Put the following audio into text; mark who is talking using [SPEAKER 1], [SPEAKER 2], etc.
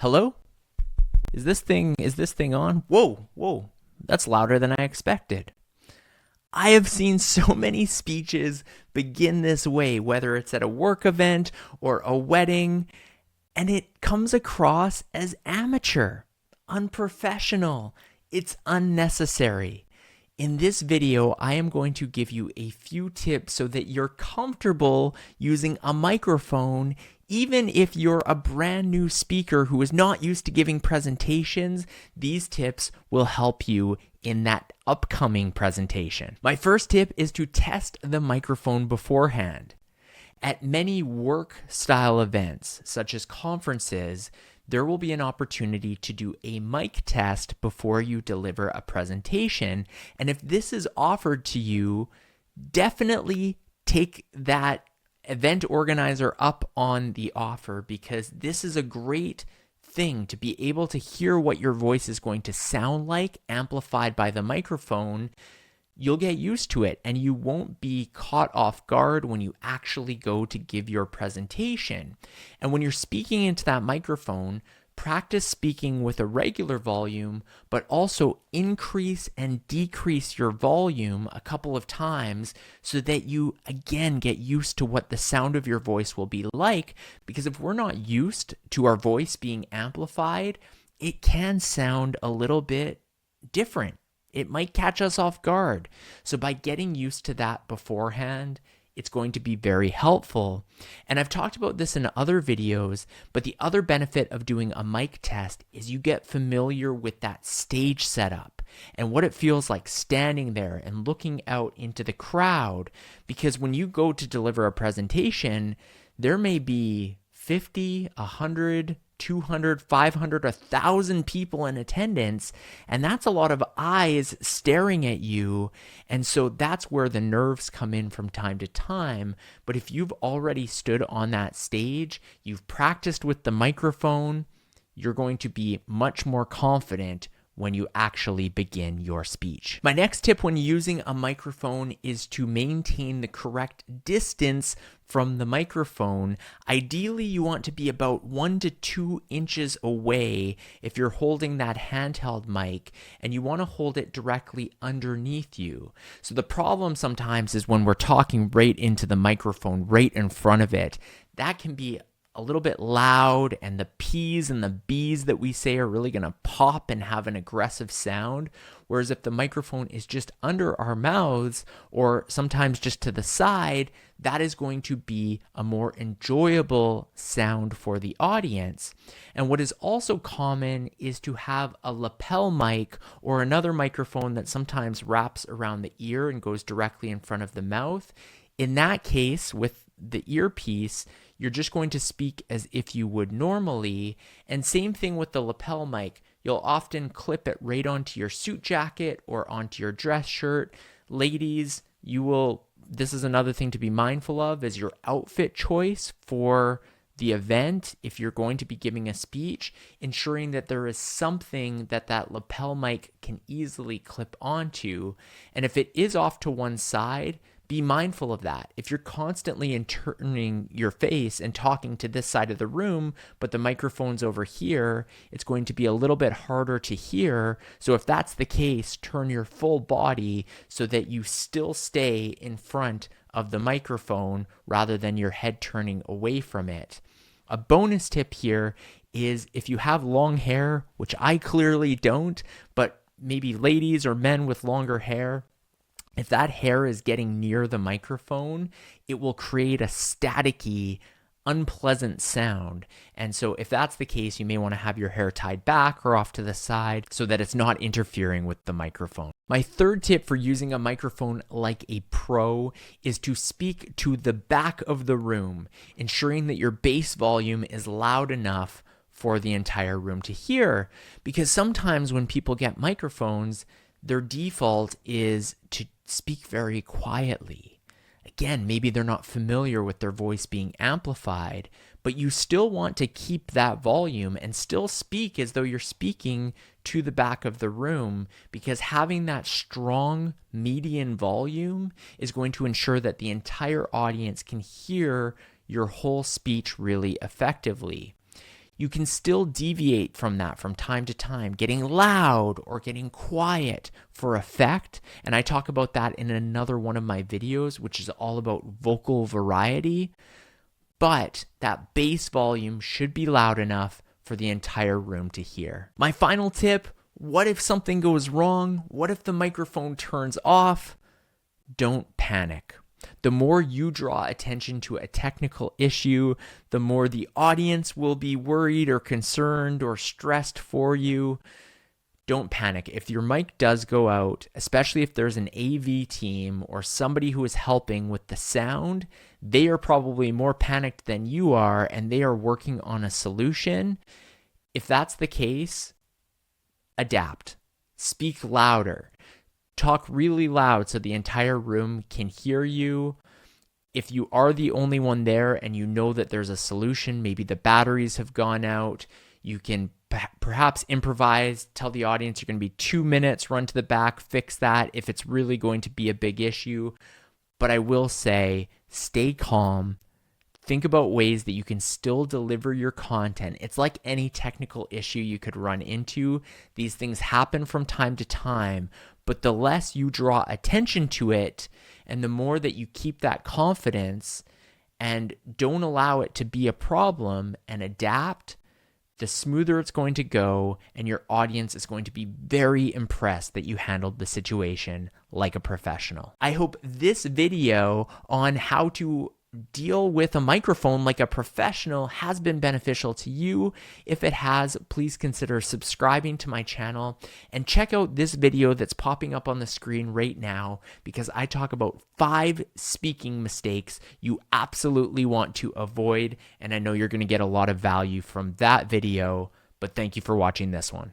[SPEAKER 1] Hello? Is this thing on? Whoa. That's louder than I expected. I have seen so many speeches begin this way, whether it's at a work event or a wedding, and it comes across as amateur, unprofessional. It's unnecessary. In this video, I am going to give you a few tips so that you're comfortable using a microphone, even if you're a brand new speaker who is not used to giving presentations. These tips will help you in that upcoming presentation. My first tip is to test the microphone beforehand. At many work-style events, such as conferences, there will be an opportunity to do a mic test before you deliver a presentation. And if this is offered to you, definitely take that event organizer up on the offer, because this is a great thing to be able to hear what your voice is going to sound like amplified by the microphone. You'll get used to it and you won't be caught off guard when you actually go to give your presentation. And when you're speaking into that microphone, practice speaking with a regular volume, but also increase and decrease your volume a couple of times so that you, again, get used to what the sound of your voice will be like. Because if we're not used to our voice being amplified, it can sound a little bit different. It might catch us off guard. So by getting used to that beforehand, it's going to be very helpful. And I've talked about this in other videos, but the other benefit of doing a mic test is you get familiar with that stage setup and what it feels like standing there and looking out into the crowd. Because when you go to deliver a presentation, there may be 50, 100, 200, 500, 1,000 people in attendance, and that's a lot of eyes staring at you. And so that's where the nerves come in from time to time. But if you've already stood on that stage, you've practiced with the microphone, you're going to be much more confident when you actually begin your speech. My next tip when using a microphone is to maintain the correct distance from the microphone. Ideally, you want to be about 1 to 2 inches away if you're holding that handheld mic, and you want to hold it directly underneath you. So the problem sometimes is when we're talking right into the microphone, right in front of it, that can be a little bit loud, and the P's and the B's that we say are really going to pop and have an aggressive sound. Whereas if the microphone is just under our mouths or sometimes just to the side, that is going to be a more enjoyable sound for the audience. And what is also common is to have a lapel mic or another microphone that sometimes wraps around the ear and goes directly in front of the mouth. In that case, with the earpiece, you're just going to speak as if you would normally. And same thing with the lapel mic. You'll often clip it right onto your suit jacket or onto your dress shirt. Ladies, this is another thing to be mindful of, is your outfit choice for the event. If you're going to be giving a speech, ensuring that there is something that lapel mic can easily clip onto. And if it is off to one side, be mindful of that. If you're constantly turning your face and talking to this side of the room, but the microphone's over here, it's going to be a little bit harder to hear. So if that's the case, turn your full body so that you still stay in front of the microphone rather than your head turning away from it. A bonus tip here is if you have long hair, which I clearly don't, but maybe ladies or men with longer hair, if that hair is getting near the microphone, it will create a staticky, unpleasant sound. And so if that's the case, you may want to have your hair tied back or off to the side so that it's not interfering with the microphone. My third tip for using a microphone like a pro is to speak to the back of the room, ensuring that your bass volume is loud enough for the entire room to hear. Because sometimes when people get microphones, their default is to speak very quietly. Again, maybe they're not familiar with their voice being amplified, but you still want to keep that volume and still speak as though you're speaking to the back of the room, because having that strong median volume is going to ensure that the entire audience can hear your whole speech really effectively. You can still deviate from that from time to time, getting loud or getting quiet for effect. And I talk about that in another one of my videos, which is all about vocal variety. But that bass volume should be loud enough for the entire room to hear. My final tip, what if something goes wrong? What if the microphone turns off? Don't panic. The more you draw attention to a technical issue, the more the audience will be worried or concerned or stressed for you. Don't panic. If your mic does go out, especially if there's an AV team or somebody who is helping with the sound, they are probably more panicked than you are and they are working on a solution. If that's the case, adapt. Speak louder. Talk really loud so the entire room can hear you. If you are the only one there and you know that there's a solution, maybe the batteries have gone out, you can perhaps improvise, tell the audience you're going to be 2 minutes, run to the back, fix that if it's really going to be a big issue. But I will say, stay calm. Think about ways that you can still deliver your content. It's like any technical issue you could run into. These things happen from time to time, but the less you draw attention to it and the more that you keep that confidence and don't allow it to be a problem and adapt, the smoother it's going to go, and your audience is going to be very impressed that you handled the situation like a professional. I hope this video on how to deal with a microphone like a professional has been beneficial to you. If it has, please consider subscribing to my channel and check out this video that's popping up on the screen right now, because I talk about 5 speaking mistakes you absolutely want to avoid, and I know you're going to get a lot of value from that video. But thank you for watching this one.